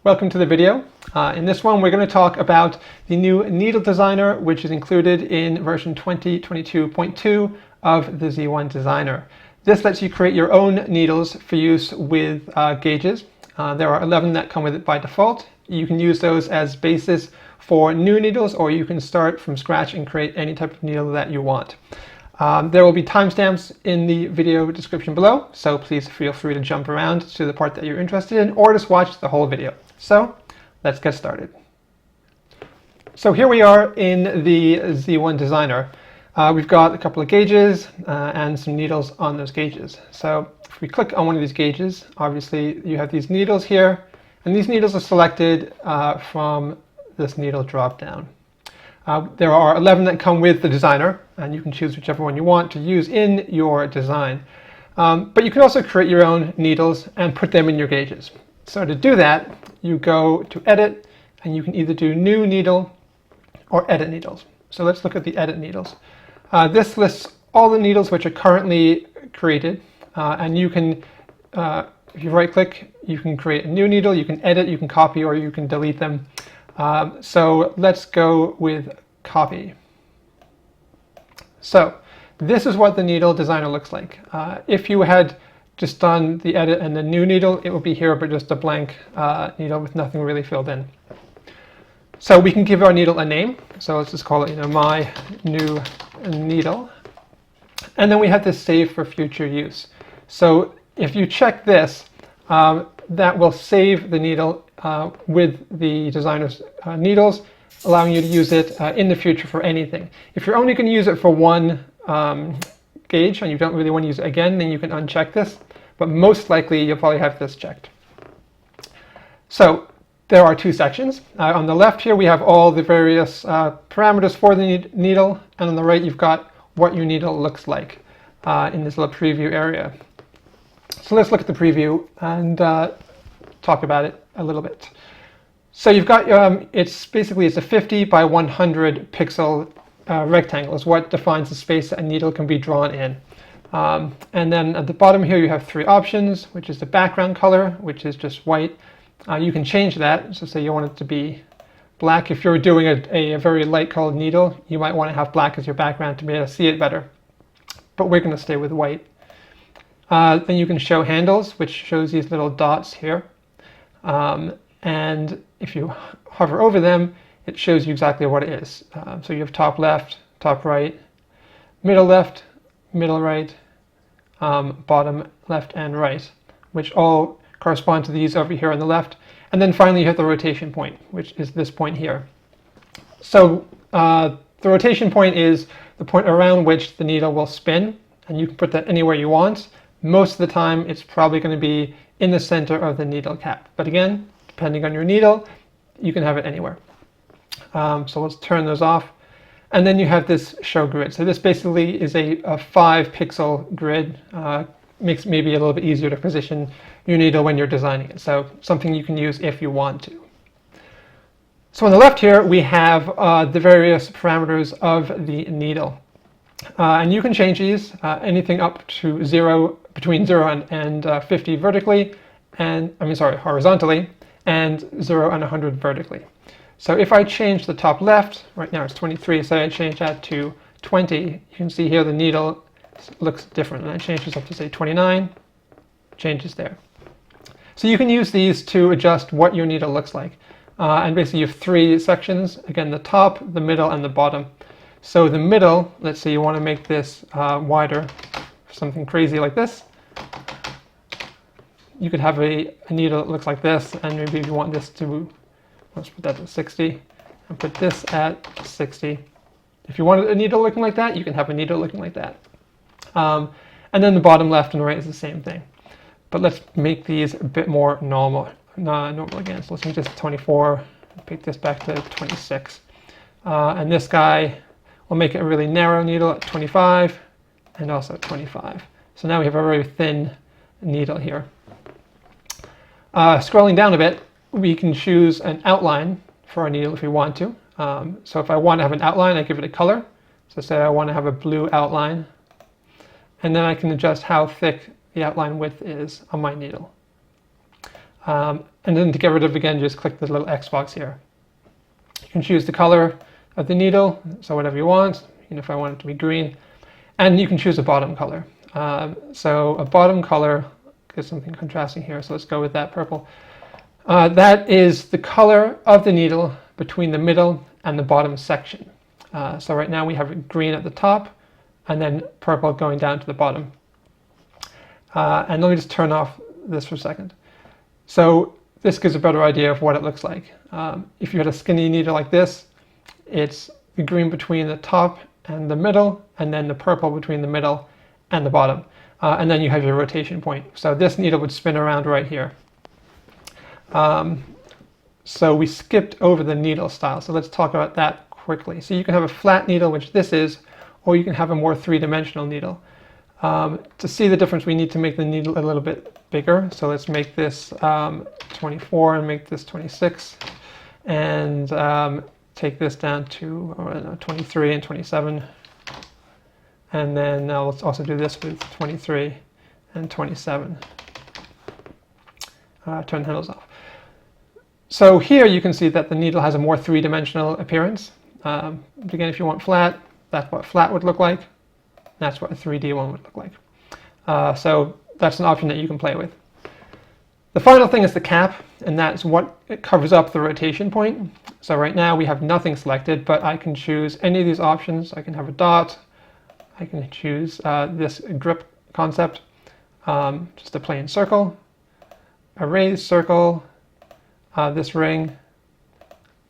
Welcome to the video. In this one, we're going to talk about the new needle designer, which is included in version 2022.2 of the Z1 Designer. This lets you create your own needles for use with gauges. There are 11 that come with it by default. You can use those as basis for new needles, or you can start from scratch and create any type of needle that you want. There will be timestamps in the video description below, so please feel free to jump around to the part that you're interested in, or just watch the whole video. So let's get started. So here we are in the Z1 Designer. We've got a couple of gauges and some needles on those gauges. So if we click on one of these gauges, obviously you have these needles here, and these needles are selected from this needle drop down. There are 11 that come with the designer, and you can choose whichever one you want to use in your design. But you can also create your own needles and put them in your gauges. So to do that, you go to Edit, and you can either do New Needle or Edit Needles. So let's look at the Edit Needles. This lists all the needles which are currently created, and you can, if you right-click, you can create a new needle, you can edit, you can copy, or you can delete them. So let's go with copy. So this is what the needle designer looks like. If you had just done the edit and the new needle, it would be here, but just a blank needle with nothing really filled in. So we can give our needle a name. So let's just call it, my new needle. And then we have this save for future use. So if you check this, that will save the needle with the designer's needles, allowing you to use it in the future for anything. If you're only going to use it for one gauge and you don't really want to use it again, then you can uncheck this, but most likely you'll probably have this checked. So there are two sections. On the left here we have all the various parameters for the needle, and on the right you've got what your needle looks like in this little preview area. So let's look at the preview and talk about it a little bit. So you've got, it's a 50 by 100 pixel rectangle is what defines the space that a needle can be drawn in. And then at the bottom here you have three options, which is the background color, which is just white. You can change that, so say you want it to be black. If you're doing a very light colored needle, you might want to have black as your background to be able to see it better. But we're going to stay with white. Then you can show handles, which shows these little dots here. And if you hover over them, it shows you exactly what it is. So you have top left, top right, middle left, middle right, bottom left and right, which all correspond to these over here on the left. And then finally you have the rotation point, which is this point here. So the rotation point is the point around which the needle will spin, and you can put that anywhere you want. Most of the time it's probably going to be in the center of the needle cap. But again, depending on your needle, you can have it anywhere. So let's turn those off. And then you have this show grid. So this basically is a 5 pixel grid. Makes it maybe a little bit easier to position your needle when you're designing it. So something you can use if you want to. So on the left here, we have the various parameters of the needle. And you can change these, anything up to between 0 and 50 vertically, and horizontally, and 0 and 100 vertically. So if I change the top left, right now it's 23, so I change that to 20, you can see here the needle looks different. And I change this up to say 29, changes there. So you can use these to adjust what your needle looks like. And basically you have three sections, again the top, the middle, and the bottom. So the middle, let's say you want to make this wider, something crazy like this. You could have a needle that looks like this, and maybe if you want this to, let's put that at 60, and put this at 60. If you want a needle looking like that, you can have a needle looking like that. And then the bottom left and right is the same thing. But let's make these a bit more normal again. So let's make this 24, pick this back to 26. And this guy, we'll make it a really narrow needle at 25 and also at 25. So now we have a very thin needle here. Scrolling down a bit, we can choose an outline for our needle if we want to. So if I want to have an outline, I give it a color. So say I want to have a blue outline. And then I can adjust how thick the outline width is on my needle. And then to get rid of it again, just click the little X box here. You can choose the color of the needle, so whatever you want, if I want it to be green. And you can choose a bottom color. So a bottom color, get something contrasting here, so let's go with that purple. That is the color of the needle between the middle and the bottom section. So right now we have green at the top and then purple going down to the bottom. And let me just turn off this for a second. So this gives a better idea of what it looks like. If you had a skinny needle like this, it's the green between the top and the middle, and then the purple between the middle and the bottom. And then you have your rotation point. So this needle would spin around right here. So we skipped over the needle style. So let's talk about that quickly. So you can have a flat needle, which this is, or you can have a more three-dimensional needle. To see the difference, we need to make the needle a little bit bigger. So let's make this 24 and make this 26. And take this down to 23 and 27. And then let's also do this with 23 and 27. Turn the handles off. So here you can see that the needle has a more three-dimensional appearance. Again, if you want flat, that's what flat would look like. That's what a 3D one would look like. So that's an option that you can play with. The final thing is the cap, and that's what it covers up the rotation point. So right now we have nothing selected, but I can choose any of these options. I can have a dot. I can choose this grip concept, just a plain circle, a raised circle, this ring,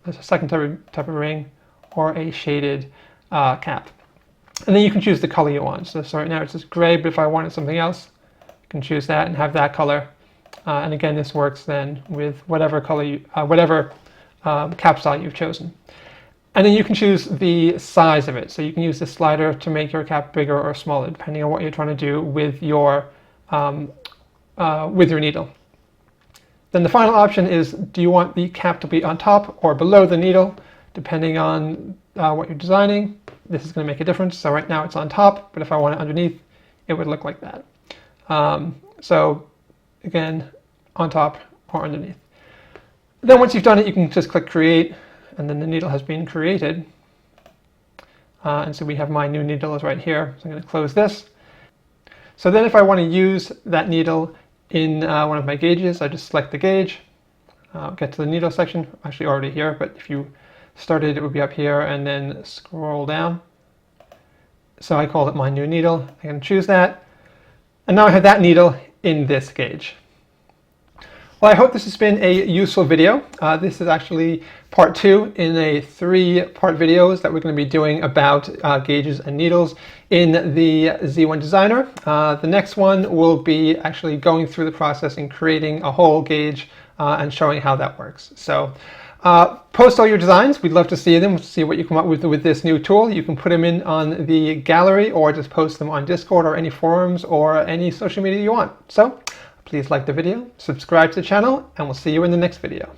there's a second type of ring, or a shaded cap. And then you can choose the color you want. So right now it's just gray, but if I wanted something else, I can choose that and have that color. And again, this works then with whatever color cap style you've chosen. And then you can choose the size of it. So you can use the slider to make your cap bigger or smaller, depending on what you're trying to do with your needle. Then the final option is, do you want the cap to be on top or below the needle, depending on what you're designing. This is going to make a difference. So right now it's on top, but if I want it underneath, it would look like that. So again, on top or underneath. Then once you've done it, you can just click create, and then the needle has been created. And so we have my new needle is right here. So I'm going to close this. So then if I want to use that needle in one of my gauges, I just select the gauge, get to the needle section, actually already here, but if you started, it would be up here, and then scroll down. So I call it my new needle. I can choose that. And now I have that needle in this gauge. Well, I hope this has been a useful video. This is actually part 2 in a 3-part videos that we're going to be doing about gauges and needles in the Z1 Designer. The next one will be actually going through the process and creating a whole gauge and showing how that works. So post all your designs. We'd love to see them, see what you come up with this new tool. You can put them in on the gallery or just post them on Discord or any forums or any social media you want. So please like the video, subscribe to the channel, and we'll see you in the next video.